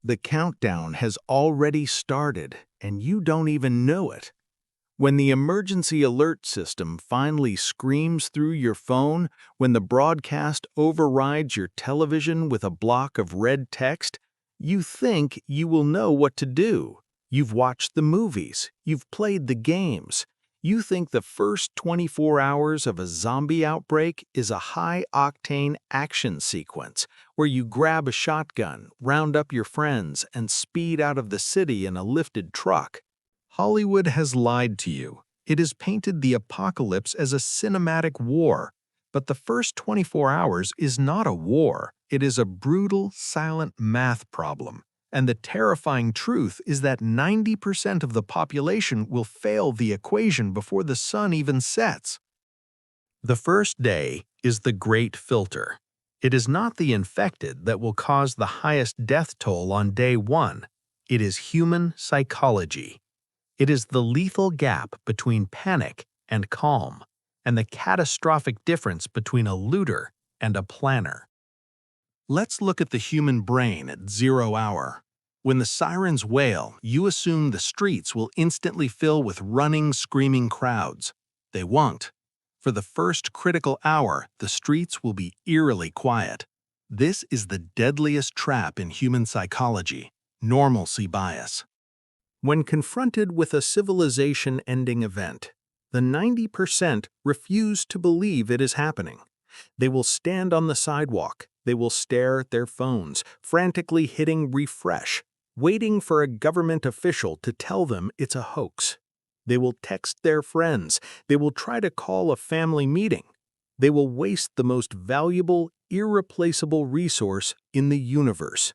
The countdown has already started, and you don't even know it. When the emergency alert system finally screams through your phone, when the broadcast overrides your television with a block of red text, you think you will know what to do. You've watched the movies, you've played the games. You think the first 24 hours of a zombie outbreak is a high-octane action sequence where you grab a shotgun, round up your friends, and speed out of the city in a lifted truck. Hollywood has lied to you. It has painted the apocalypse as a cinematic war. But the first 24 hours is not a war. It is a brutal, silent math problem. And the terrifying truth is that 90% of the population will fail the equation before the sun even sets. The first day is the great filter. It is not the infected that will cause the highest death toll on day one. It is human psychology. It is the lethal gap between panic and calm, and the catastrophic difference between a looter and a planner. Let's look at the human brain at 0 hour. When the sirens wail, you assume the streets will instantly fill with running, screaming crowds. They won't. For the first critical hour, the streets will be eerily quiet. This is the deadliest trap in human psychology, normalcy bias. When confronted with a civilization-ending event, the 90% refuse to believe it is happening. They will stand on the sidewalk. They will stare at their phones, frantically hitting refresh, waiting for a government official to tell them it's a hoax. They will text their friends. They will try to call a family meeting. They will waste the most valuable, irreplaceable resource in the universe,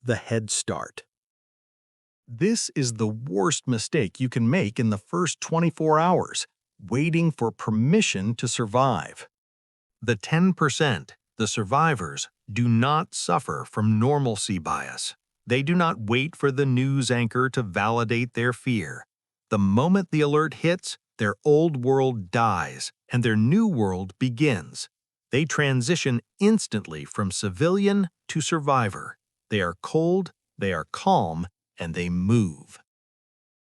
the head start. This is the worst mistake you can make in the first 24 hours, waiting for permission to survive. The 10%, the survivors, do not suffer from normalcy bias. They do not wait for the news anchor to validate their fear. The moment the alert hits, their old world dies and their new world begins. They transition instantly from civilian to survivor. They are cold, they are calm, and they move.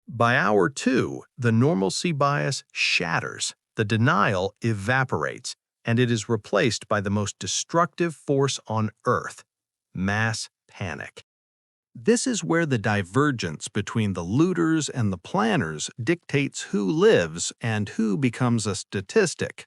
By hour 2, the normalcy bias shatters, the denial evaporates, and it is replaced by the most destructive force on Earth, mass panic. This is where the divergence between the looters and the planners dictates who lives and who becomes a statistic.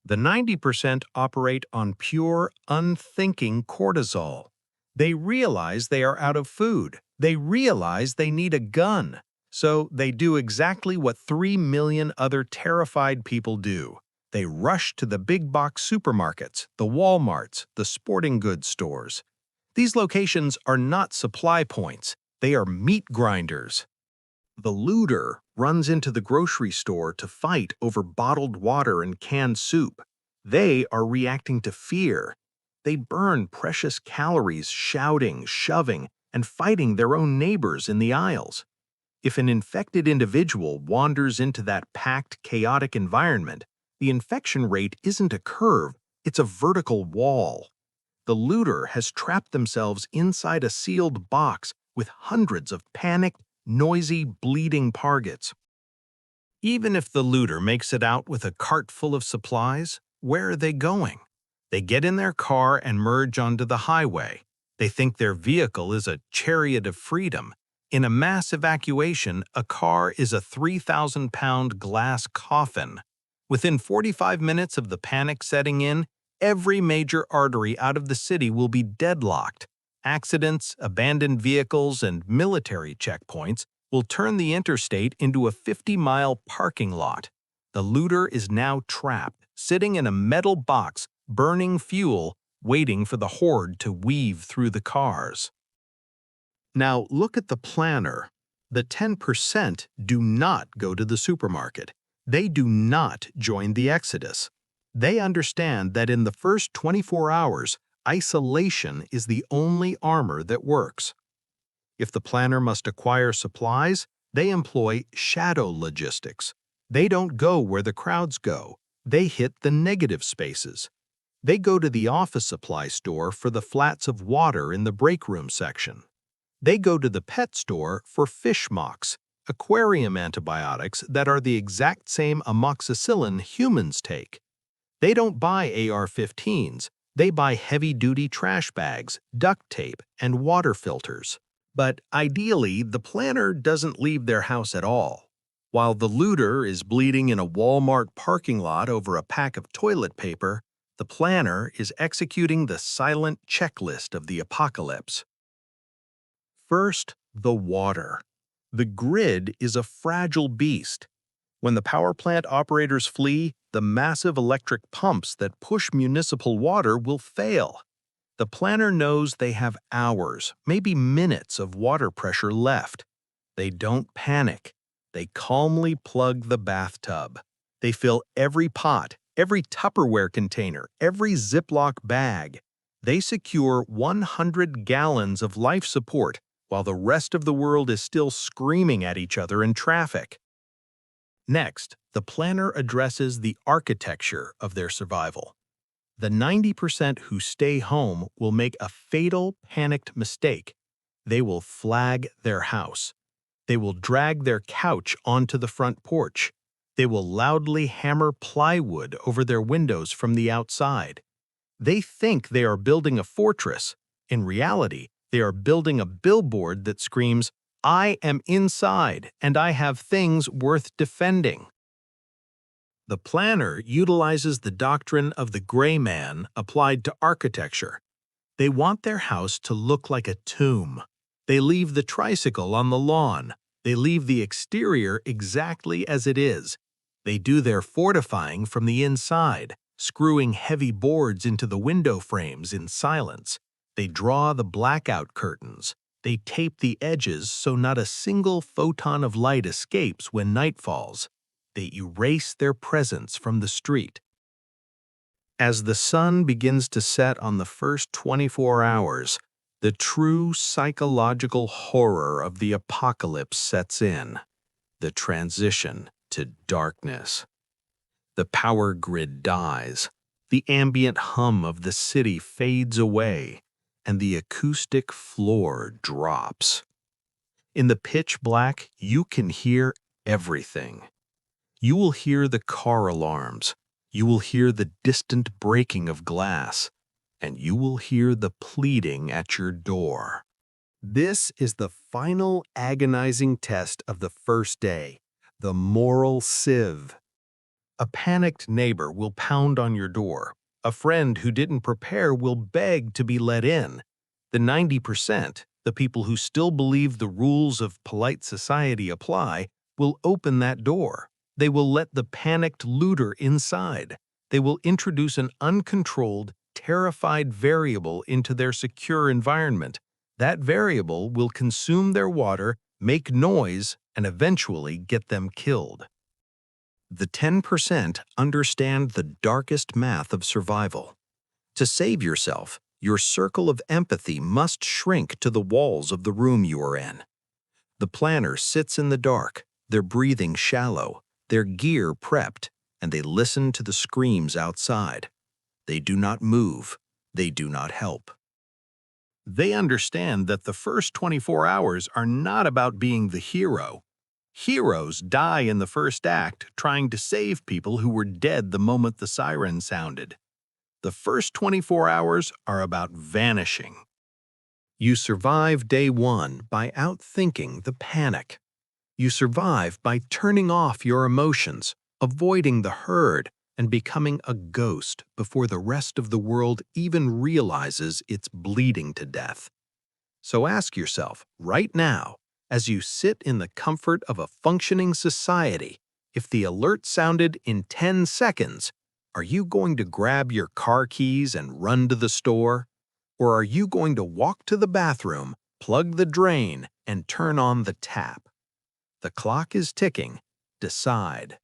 The 90% operate on pure, unthinking cortisol. They realize they are out of food. They realize they need a gun. So they do exactly what 3 million other terrified people do. They rush to the big box supermarkets, the Walmarts, the sporting goods stores. These locations are not supply points. They are meat grinders. The looter runs into the grocery store to fight over bottled water and canned soup. They are reacting to fear. They burn precious calories shouting, shoving, and fighting their own neighbors in the aisles. If an infected individual wanders into that packed, chaotic environment, the infection rate isn't a curve, it's a vertical wall. The looter has trapped themselves inside a sealed box with hundreds of panicked, noisy, bleeding targets. Even if the looter makes it out with a cart full of supplies, where are they going? They get in their car and merge onto the highway. They think their vehicle is a chariot of freedom. In a mass evacuation, a car is a 3,000-pound glass coffin. Within 45 minutes of the panic setting in, every major artery out of the city will be deadlocked. Accidents, abandoned vehicles, and military checkpoints will turn the interstate into a 50-mile parking lot. The looter is now trapped, sitting in a metal box, burning fuel, waiting for the horde to weave through the cars. Now look at the planner. The 10% do not go to the supermarket. They do not join the exodus. They understand that in the first 24 hours, isolation is the only armor that works. If the planner must acquire supplies, they employ shadow logistics. They don't go where the crowds go. They hit the negative spaces. They go to the office supply store for the flats of water in the break room section. They go to the pet store for fish mocks, aquarium antibiotics that are the exact same amoxicillin humans take. They don't buy AR-15s, they buy heavy-duty trash bags, duct tape, and water filters. But ideally, the planner doesn't leave their house at all. While the looter is bleeding in a Walmart parking lot over a pack of toilet paper, the planner is executing the silent checklist of the apocalypse. First, the water. The grid is a fragile beast. When the power plant operators flee, the massive electric pumps that push municipal water will fail. The planner knows they have hours, maybe minutes of water pressure left. They don't panic. They calmly plug the bathtub. They fill every pot, every Tupperware container, every Ziploc bag. They secure 100 gallons of life support while the rest of the world is still screaming at each other in traffic. Next, the planner addresses the architecture of their survival. The 90% who stay home will make a fatal, panicked mistake. They will flag their house. They will drag their couch onto the front porch. They will loudly hammer plywood over their windows from the outside. They think they are building a fortress. In reality, they are building a billboard that screams, "I am inside, and I have things worth defending." The planner utilizes the doctrine of the gray man applied to architecture. They want their house to look like a tomb. They leave the tricycle on the lawn. They leave the exterior exactly as it is. They do their fortifying from the inside, screwing heavy boards into the window frames in silence. They draw the blackout curtains. They tape the edges so not a single photon of light escapes when night falls. They erase their presence from the street. As the sun begins to set on the first 24 hours, the true psychological horror of the apocalypse sets in, the transition to darkness. The power grid dies, the ambient hum of the city fades away, and the acoustic floor drops. In the pitch black, you can hear everything. You will hear the car alarms, you will hear the distant breaking of glass, and you will hear the pleading at your door. This is the final agonizing test of the first day, the moral sieve. A panicked neighbor will pound on your door. A friend who didn't prepare will beg to be let in. The 90%, the people who still believe the rules of polite society apply, will open that door. They will let the panicked looter inside. They will introduce an uncontrolled, terrified variable into their secure environment. That variable will consume their water, make noise, and eventually get them killed. The 10% understand the darkest math of survival. To save yourself, your circle of empathy must shrink to the walls of the room you are in. The planner sits in the dark, their breathing shallow, their gear prepped, and they listen to the screams outside. They do not move. They do not help. They understand that the first 24 hours are not about being the hero. Heroes die in the first act trying to save people who were dead the moment the siren sounded. The first 24 hours are about vanishing. You survive day one by outthinking the panic. You survive by turning off your emotions, avoiding the herd, and becoming a ghost before the rest of the world even realizes it's bleeding to death. So ask yourself, right now, as you sit in the comfort of a functioning society, if the alert sounded in 10 seconds, are you going to grab your car keys and run to the store? Or are you going to walk to the bathroom, plug the drain, and turn on the tap? The clock is ticking. Decide.